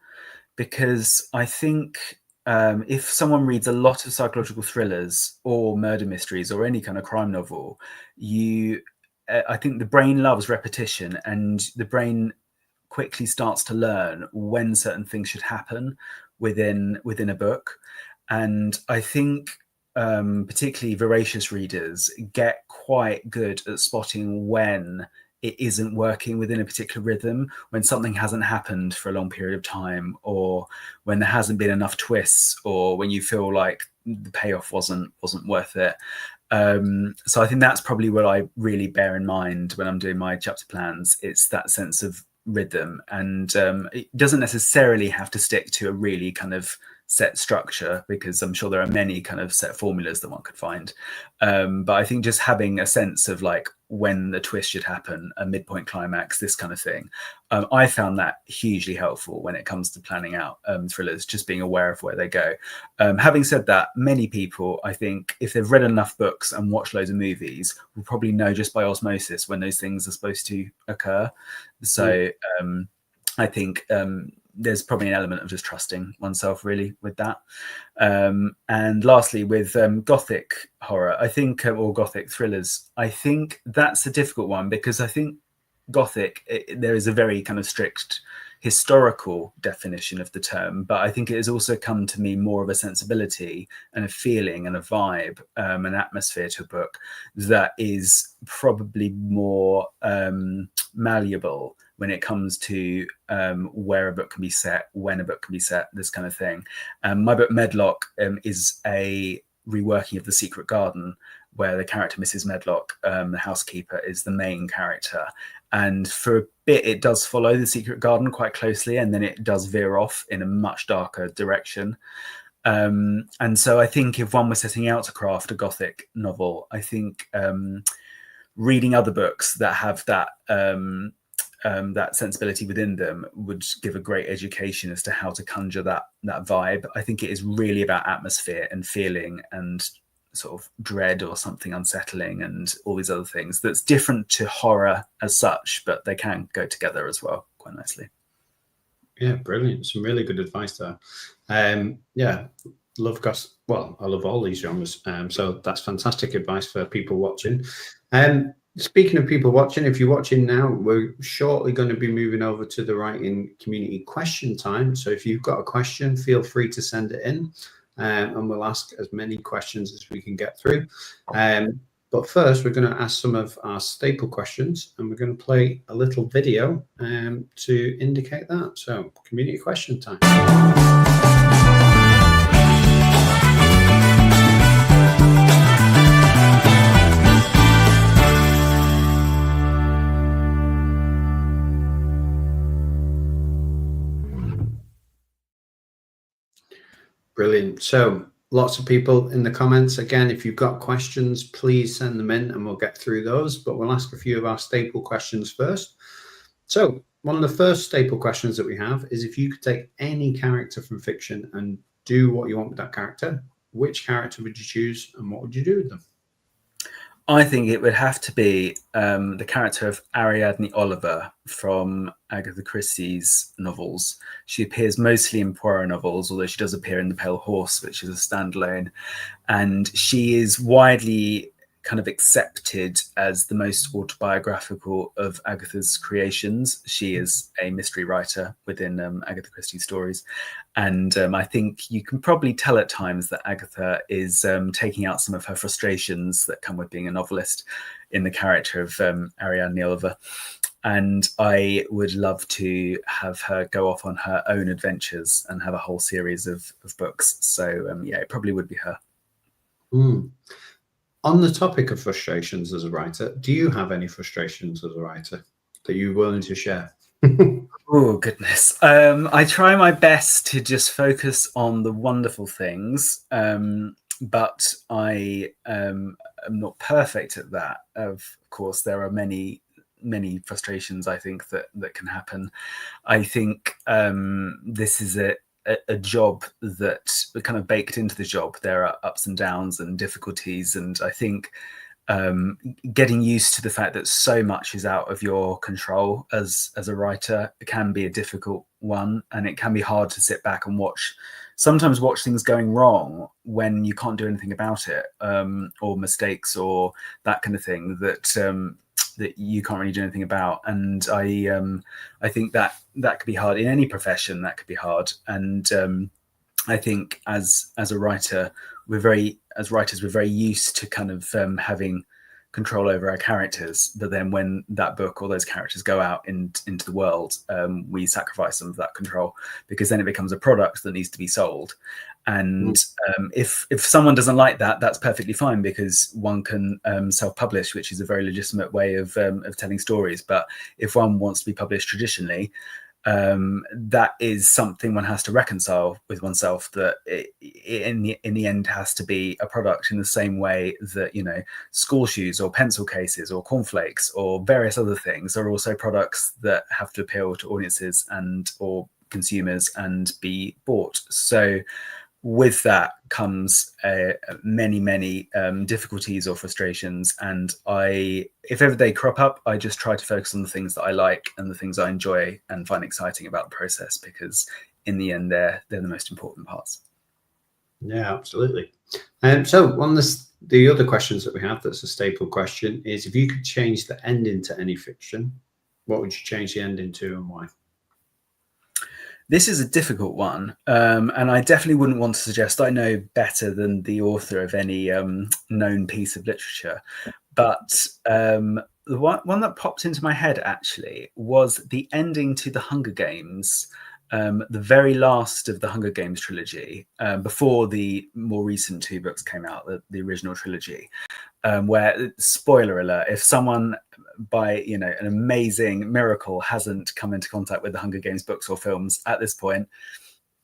because I think if someone reads a lot of psychological thrillers or murder mysteries or any kind of crime novel, I think the brain loves repetition, and the brain quickly starts to learn when certain things should happen within a book. And I think particularly voracious readers get quite good at spotting when it isn't working within a particular rhythm, when something hasn't happened for a long period of time, or when there hasn't been enough twists, or when you feel like the payoff wasn't worth it. So I think that's probably what I really bear in mind when I'm doing my chapter plans. It's that sense of rhythm, and it doesn't necessarily have to stick to a really kind of set structure, because I'm sure there are many kind of set formulas that one could find. But I think just having a sense of like when the twist should happen, a midpoint climax, this kind of thing, I found that hugely helpful when it comes to planning out thrillers, just being aware of where they go. Having said that, many people, I think, if they've read enough books and watched loads of movies, will probably know just by osmosis when those things are supposed to occur. So I think there's probably an element of just trusting oneself really with that. And lastly, with gothic horror, I think, or gothic thrillers, I think that's a difficult one, because I think gothic, there is a very kind of strict historical definition of the term, but I think it has also come to me more of a sensibility and a feeling and a vibe, an atmosphere to a book that is probably more malleable when it comes to where a book can be set, when a book can be set, this kind of thing. My book Medlock is a reworking of The Secret Garden, where the character Mrs. Medlock, the housekeeper, is the main character. And for a bit, it does follow The Secret Garden quite closely, and then it does veer off in a much darker direction. And so I think if one was setting out to craft a Gothic novel, I think reading other books that have that that sensibility within them would give a great education as to how to conjure that vibe. I think it is really about atmosphere and feeling and sort of dread or something unsettling and all these other things that's different to horror as such, but they can go together as well quite nicely. Yeah, brilliant. Some really good advice there. Yeah, love well, I love all these genres. So that's fantastic advice for people watching. Speaking of people watching, if you're watching now, we're shortly going to be moving over to the writing community question time. So if you've got a question, feel free to send it in, and we'll ask as many questions as we can get through. But first, we're going to ask some of our staple questions, and we're going to play a little video to indicate that. So, community question time. Brilliant. So, lots of people in the comments. Again, if you've got questions, please send them in and we'll get through those. But we'll ask a few of our staple questions first. So one of the first staple questions that we have is, if you could take any character from fiction and do what you want with that character, which character would you choose and what would you do with them? I think it would have to be the character of Ariadne Oliver from Agatha Christie's novels. She appears mostly in Poirot novels, although she does appear in The Pale Horse, which is a standalone. And she is widely kind of accepted as the most autobiographical of Agatha's creations. She is a mystery writer within Agatha Christie stories. And I think you can probably tell at times that Agatha is taking out some of her frustrations that come with being a novelist in the character of Ariadne Oliver. And I would love to have her go off on her own adventures and have a whole series of books. So yeah, it probably would be her. On the topic of frustrations as a writer, do you have any frustrations as a writer that you're willing to share? Oh, goodness. I try my best to just focus on the wonderful things, but I am not perfect at that. Of course, there are many frustrations, I think, that can happen. I think this is a job that kind of baked into the job. There are ups and downs and difficulties, and I think getting used to the fact that so much is out of your control as a writer can be a difficult one, and it can be hard to sit back and sometimes watch things going wrong when you can't do anything about it, or mistakes or that kind of thing that you can't really do anything about. And I think that could be hard in any profession. That could be hard. And I think as a writer, we're very used to kind of having control over our characters. But then when that book or those characters go out into the world, we sacrifice some of that control, because then it becomes a product that needs to be sold. And if someone doesn't like that, that's perfectly fine, because one can self-publish, which is a very legitimate way of telling stories. But if one wants to be published traditionally, that is something one has to reconcile with oneself, that in the end has to be a product, in the same way that, you know, school shoes or pencil cases or cornflakes or various other things are also products that have to appeal to audiences and or consumers and be bought. So with that comes many difficulties or frustrations, and if ever they crop up, I just try to focus on the things that I like and the things I enjoy and find exciting about the process, because in the end they're the most important parts. Yeah, absolutely. So one of the other questions that we have that's a staple question is, if you could change the ending to any fiction, what would you change the ending to and why? This is a difficult one, and I definitely wouldn't want to suggest I know better than the author of any known piece of literature. But the one that popped into my head actually was the ending to the Hunger Games, the very last of the Hunger Games trilogy, before the more recent two books came out, the original trilogy, where, spoiler alert, if someone by an amazing miracle hasn't come into contact with the Hunger Games books or films at this point,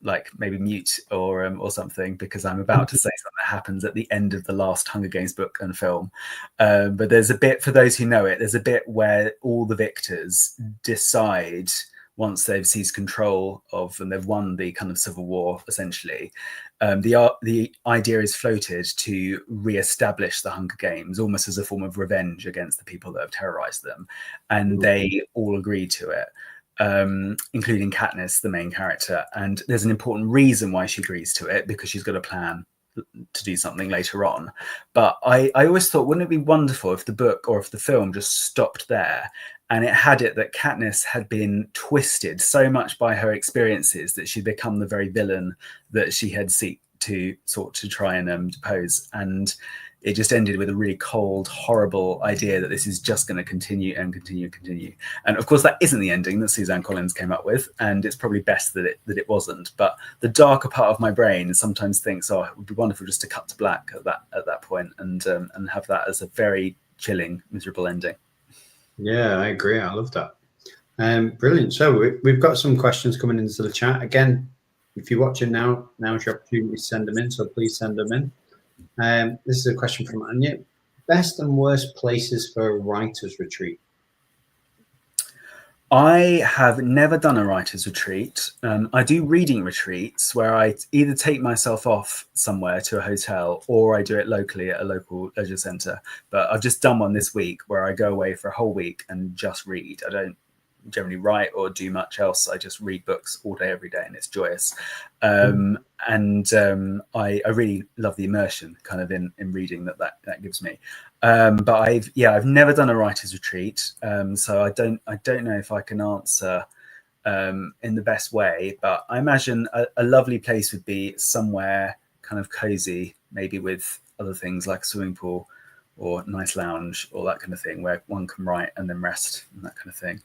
like maybe mute or something, because I'm about to say something that happens at the end of the last Hunger Games book and film. But there's a bit, for those who know it, there's a bit where all the victors decide, once they've seized control of and they've won the kind of civil war, essentially, the idea is floated to re-establish the Hunger Games almost as a form of revenge against the people that have terrorized them, and they all agree to it. Including Katniss, the main character. And there's an important reason why she agrees to it, because she's got a plan to do something later on. But I always thought, wouldn't it be wonderful if the book or if the film just stopped there, and it had it that Katniss had been twisted so much by her experiences that she'd become the very villain that she had sought to try and depose. And it just ended with a really cold, horrible idea that this is just going to continue and continue and continue. And of course, that isn't the ending that Suzanne Collins came up with, and it's probably best that it wasn't. But the darker part of my brain sometimes thinks, oh, it would be wonderful just to cut to black at that point and have that as a very chilling, miserable ending. Yeah, I agree. I love that. Brilliant. So we've got some questions coming into the chat. Again, if you're watching now's your opportunity to send them in, so please send them in. This is a question from Anya. Best and worst places for a writer's retreat? I have never done a writer's retreat. I do reading retreats where I either take myself off somewhere to a hotel, or I do it locally at a local leisure centre. But I've just done one this week where I go away for a whole week and just read. I don't generally write or do much else. I just read books all day, every day, and it's joyous. I really love the immersion kind of in reading that gives me. But I've never done a writer's retreat, so I don't know if I can answer in the best way. But I imagine a lovely place would be somewhere kind of cozy, maybe with other things like a swimming pool or a nice lounge or that kind of thing, where one can write and then rest and that kind of thing.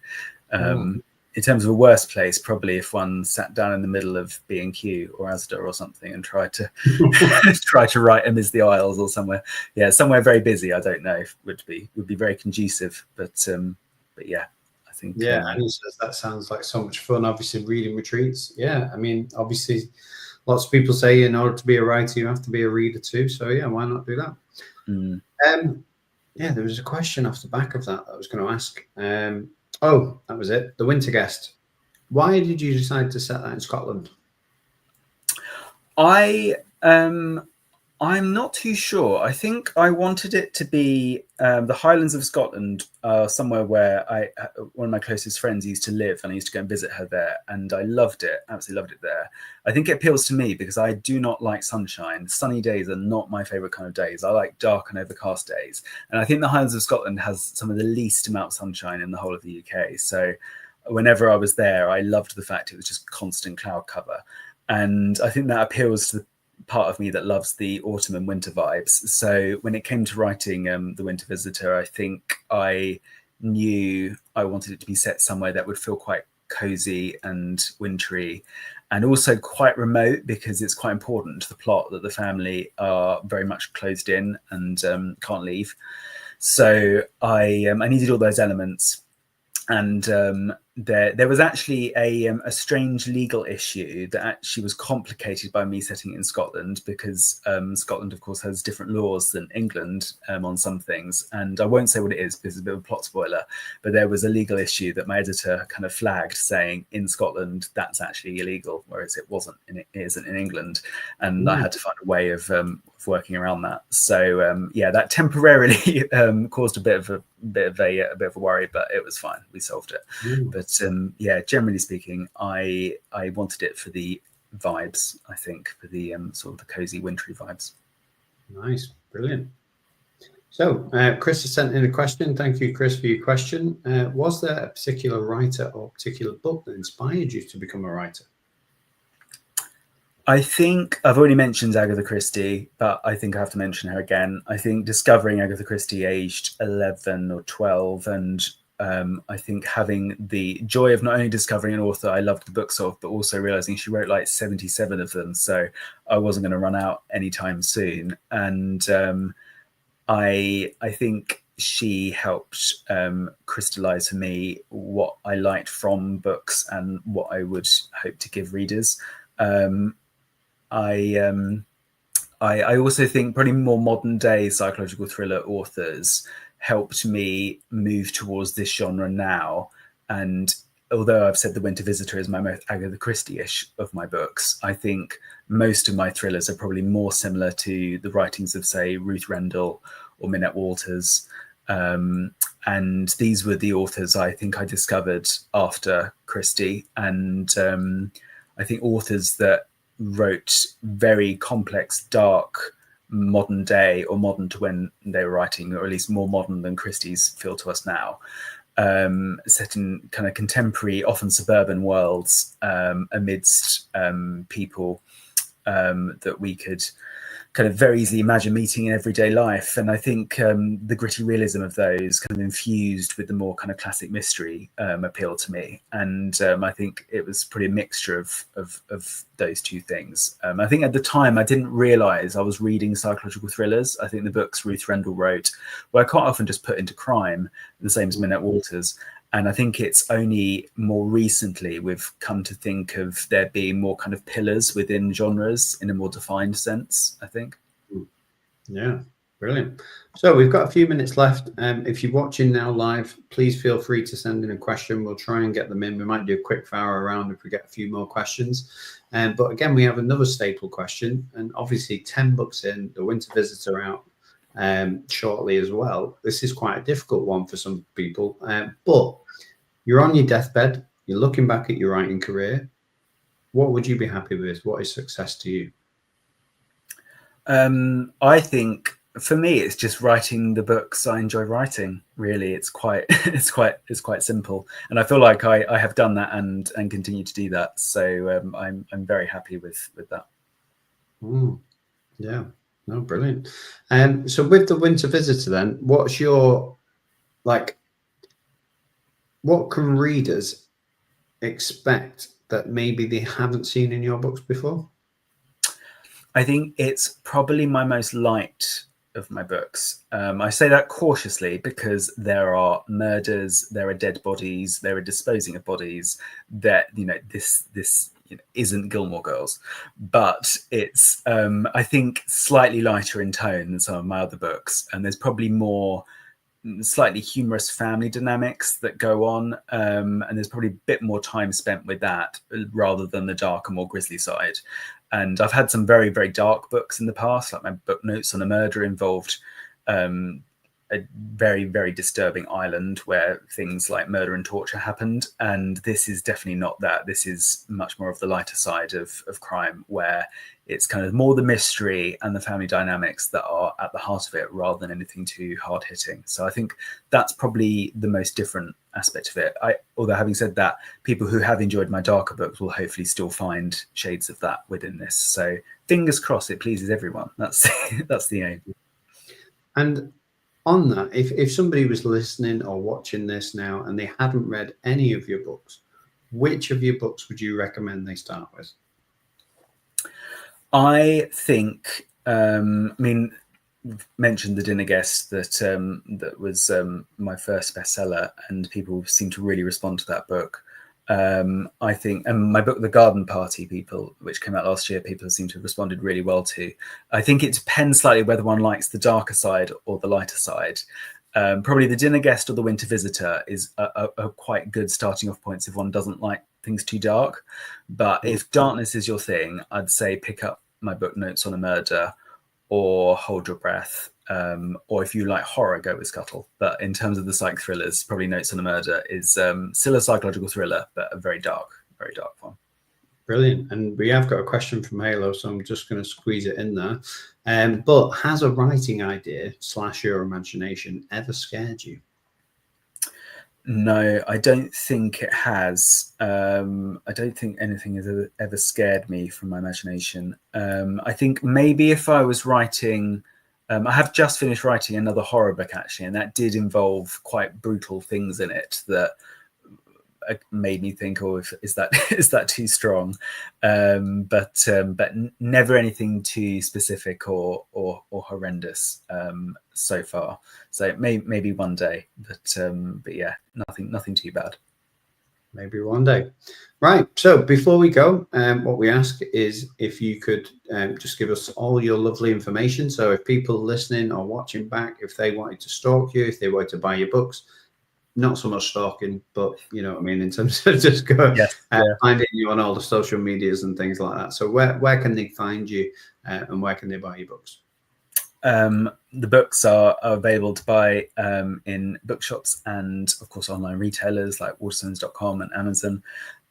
In terms of a worst place, probably if one sat down in the middle of B&Q or Asda or something and tried to try to write amidst the aisles or somewhere. Yeah, somewhere very busy. I don't know if would be very conducive, but yeah, I think. Yeah, Annie says that sounds like so much fun. Obviously, reading retreats. Yeah, I mean, obviously, lots of people say in order to be a writer, you have to be a reader too. So yeah, why not do that? Yeah, there was a question off the back of that I was going to ask. Oh, that was it. The Winter Guest. Why did you decide to set that in Scotland? I'm not too sure. I think I wanted it to be the Highlands of Scotland, somewhere where one of my closest friends used to live, and I used to go and visit her there, and I loved it, absolutely loved it there. I think it appeals to me because I do not like sunshine. Sunny days are not my favorite kind of days. I like dark and overcast days, and I think the Highlands of Scotland has some of the least amount of sunshine in the whole of the UK. So whenever I was there, I loved the fact it was just constant cloud cover, and I think that appeals to the part of me that loves the autumn and winter vibes. So when it came to writing The Winter Visitor, I think I knew I wanted it to be set somewhere that would feel quite cozy and wintry, and also quite remote, because it's quite important to the plot that the family are very much closed in and can't leave. So I needed all those elements. And there was actually a strange legal issue that actually was complicated by me setting it in Scotland, because Scotland, of course, has different laws than England on some things. And I won't say what it is because it's a bit of a plot spoiler, but there was a legal issue that my editor kind of flagged, saying in Scotland that's actually illegal, whereas it isn't in England. And I had to find a way of working around that. So yeah, that temporarily caused a bit of a worry, but it was fine. We solved it. But yeah, generally speaking, I wanted it for the vibes. I think for the sort of the cozy wintry vibes. Nice, brilliant. So Chris has sent in a question. Thank you, Chris, for your question. Was there a particular writer or particular book that inspired you to become a writer? I think I've already mentioned Agatha Christie, but I think I have to mention her again. I think discovering Agatha Christie aged 11 or 12, and I think having the joy of not only discovering an author I loved the books of, but also realizing she wrote like 77 of them. So I wasn't going to run out anytime soon. And I think she helped crystallize for me what I liked from books and what I would hope to give readers. I also think probably more modern day psychological thriller authors helped me move towards this genre now. And although I've said The Winter Visitor is my most Agatha Christie-ish of my books, I think most of my thrillers are probably more similar to the writings of, say, Ruth Rendell or Minette Walters. And these were the authors I think I discovered after Christie. And I think authors that wrote very complex, dark, modern day or modern to when they were writing, or at least more modern than Christie's feel to us now, set in kind of contemporary, often suburban worlds, amidst people that we could kind of very easily imagine meeting in everyday life. And I think the gritty realism of those kind of infused with the more kind of classic mystery appealed to me. And I think it was pretty a mixture of those two things. I think at the time I didn't realize I was reading psychological thrillers. I think the books Ruth Rendell wrote were quite often just put into crime, the same as Minette Walters. And I think it's only more recently we've come to think of there being more kind of pillars within genres in a more defined sense, I think. Yeah, brilliant. So we've got a few minutes left. If you're watching now live, please feel free to send in a question. We'll try and get them in. We might do a quick fire around if we get a few more questions. But again, we have another staple question. And obviously 10 books in, The Winter Visitor out shortly as well. This is quite a difficult one for some people. But you're on your deathbed, you're looking back at your writing career. What would you be happy with? What is success to you? I think for me, it's just writing the books I enjoy writing. Really, it's quite simple, and I feel like I have done that and continue to do that. So I'm very happy with that. Yeah, no, brilliant. So with The Winter Visitor, then, what's your what can readers expect that maybe they haven't seen in your books before? I think it's probably my most liked of my books. I say that cautiously because there are murders, there are dead bodies, there are disposing of bodies. That this isn't Gilmore Girls, but it's I think slightly lighter in tone than some of my other books, and there's probably more slightly humorous family dynamics that go on, and there's probably a bit more time spent with that rather than the darker, more grisly side. And I've had some very, very dark books in the past, like my book Notes on a Murder involved a very, very disturbing island where things like murder and torture happened. And this is definitely not that. This is much more of the lighter side of crime, where it's kind of more the mystery and the family dynamics that are at the heart of it rather than anything too hard hitting. So I think that's probably the most different aspect of it. Although having said that, people who have enjoyed my darker books will hopefully still find shades of that within this. So fingers crossed it pleases everyone. That's the aim. And on that, if somebody was listening or watching this now and they hadn't read any of your books, which of your books would you recommend they start with? I think, mentioned The Dinner Guest that was my first bestseller, and people seem to really respond to that book. I think, and my book, The Garden Party, which came out last year, people seem to have responded really well to. I think it depends slightly whether one likes the darker side or the lighter side. Probably The Dinner Guest or The Winter Visitor is a quite good starting off points if one doesn't like things too dark. But if darkness is your thing, I'd say pick up my book Notes on a Murder or Hold Your Breath. Or if you like horror, go with Scuttle. But in terms of the psych thrillers, probably Notes on a Murder is still a psychological thriller, but a very dark one. Brilliant. And we have got a question from Halo, so I'm just going to squeeze it in there. But has a writing idea / your imagination ever scared you? No, I don't think it has. I don't think anything has ever scared me from my imagination. I think maybe if I was writing, I have just finished writing another horror book actually, and that did involve quite brutal things in it that made me think, oh, is that too strong? But never anything too specific or horrendous so far. So maybe one day, but yeah, nothing too bad. Maybe one day. Right. So before we go, what we ask is if you could just give us all your lovely information. So if people listening or watching back, if they wanted to stalk you, if they wanted to buy your books, not so much stalking, but you know what I mean, in terms of just go finding you on all the social medias and things like that. So where can they find you and where can they buy your books? The books are available to buy in bookshops and, of course, online retailers like Waterstones.com and Amazon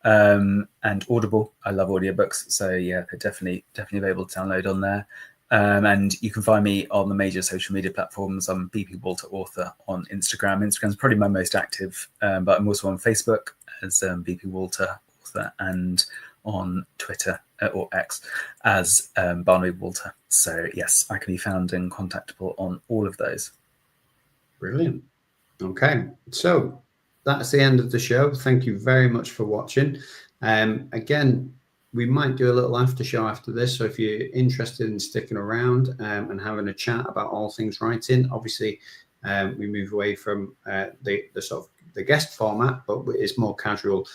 and Audible. I love audiobooks, so yeah, they're definitely available to download on there. And you can find me on the major social media platforms. I'm BP Walter Author on Instagram. Instagram's probably my most active, but I'm also on Facebook as BP Walter Author and on Twitter or X as Barnaby Walter. So yes, I can be found and contactable on all of those. Brilliant. Okay, so that's the end of the show. Thank you very much for watching. Again, we might do a little after show after this. So if you're interested in sticking around and having a chat about all things writing, obviously we move away from the sort of the guest format, but it's more casual.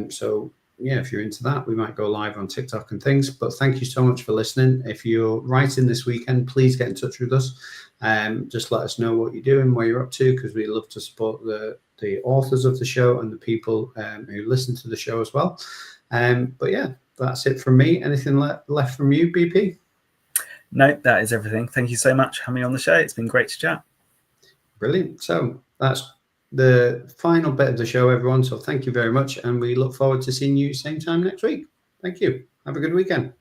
So yeah, if you're into that, we might go live on TikTok and things. But thank you so much for listening. If you're writing this weekend, please get in touch with us. Just let us know what you're doing, where you're up to, because we love to support the authors of the show and the people who listen to the show as well. But yeah, that's it from me. Anything left from you, BP? No, that is everything. Thank you so much for having me on the show. It's been great to chat. Brilliant. So that's the final bit of the show, everyone. So thank you very much. And we look forward to seeing you same time next week. Thank you. Have a good weekend.